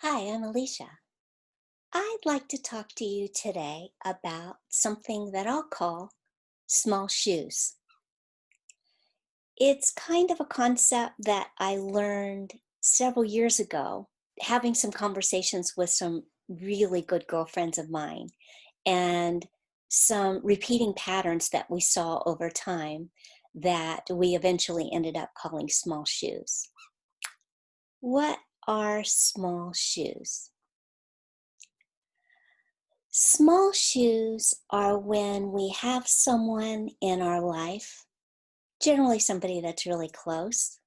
Hi, I'm Alecia. I'd like to talk to you today about something that I'll call small shoes. It's kind of a concept that I learned several years ago, having some conversations with some really good girlfriends of mine, and some repeating patterns that we saw over time that we eventually ended up calling small shoes. What are small shoes? Small shoes are when we have someone in our life, generally somebody that's really close,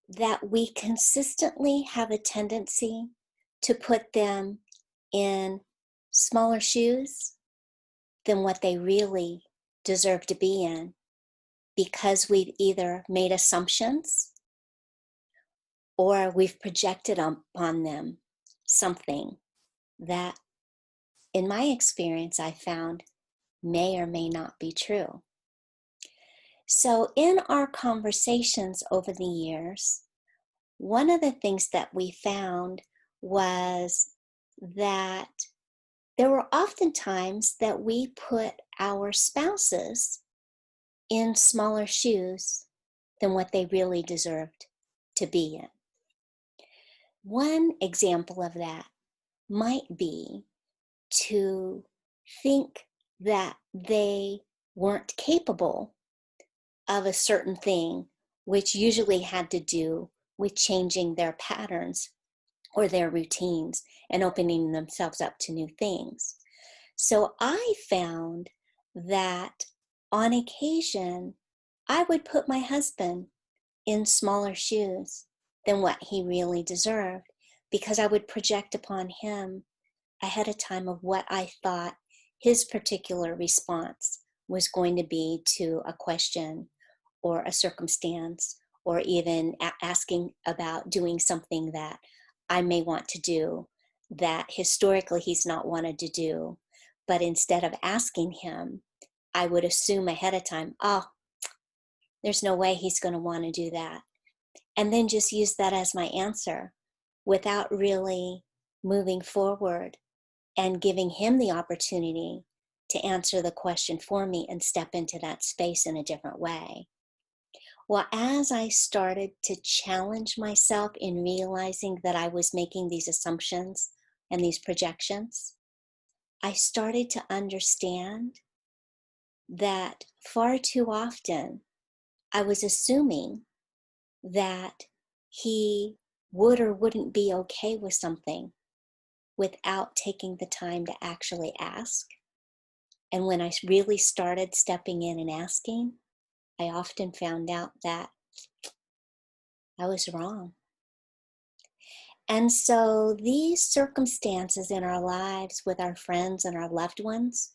that we consistently have a tendency to put them in smaller shoes than what they really deserve to be in because we've either made assumptions or we've projected upon them something that, in my experience, I found may or may not be true. So, in our conversations over the years, one of the things that we found was that there were often times that we put our spouses in smaller shoes than what they really deserved to be in. One example of that might be to think that they weren't capable of a certain thing, which usually had to do with changing their patterns or their routines and opening themselves up to new things. So I found that on occasion, I would put my husband in smaller shoes than what he really deserved because I would project upon him ahead of time of what I thought his particular response was going to be to a question or a circumstance, or even asking about doing something that I may want to do that historically he's not wanted to do. But instead of asking him, I would assume ahead of time, oh, there's no way he's going to want to do that. And then just use that as my answer without really moving forward and giving him the opportunity to answer the question for me and step into that space in a different way. Well, as I started to challenge myself in realizing that I was making these assumptions and these projections, I started to understand that far too often I was assuming that he would or wouldn't be okay with something without taking the time to actually ask. And when I really started stepping in and asking, I often found out that I was wrong. And so these circumstances in our lives with our friends and our loved ones,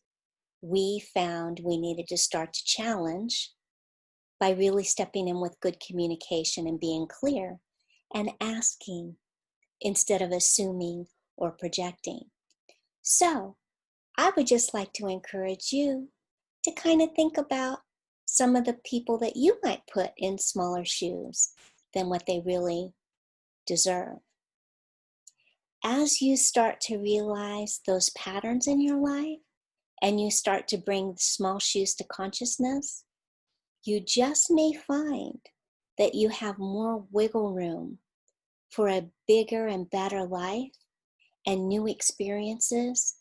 we found we needed to start to challenge by really stepping in with good communication and being clear and asking instead of assuming or projecting. So I would just like to encourage you to kind of think about some of the people that you might put in smaller shoes than what they really deserve. As you start to realize those patterns in your life and you start to bring small shoes to consciousness, you just may find that you have more wiggle room for a bigger and better life and new experiences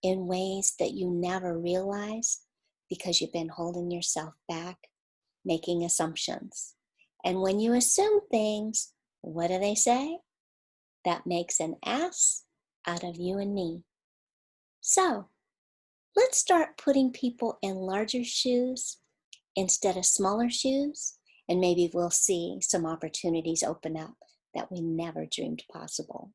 in ways that you never realized because you've been holding yourself back, making assumptions. And when you assume things, what do they say? That makes an ass out of you and me. So let's start putting people in larger shoes instead of smaller shoes, and maybe we'll see some opportunities open up that we never dreamed possible.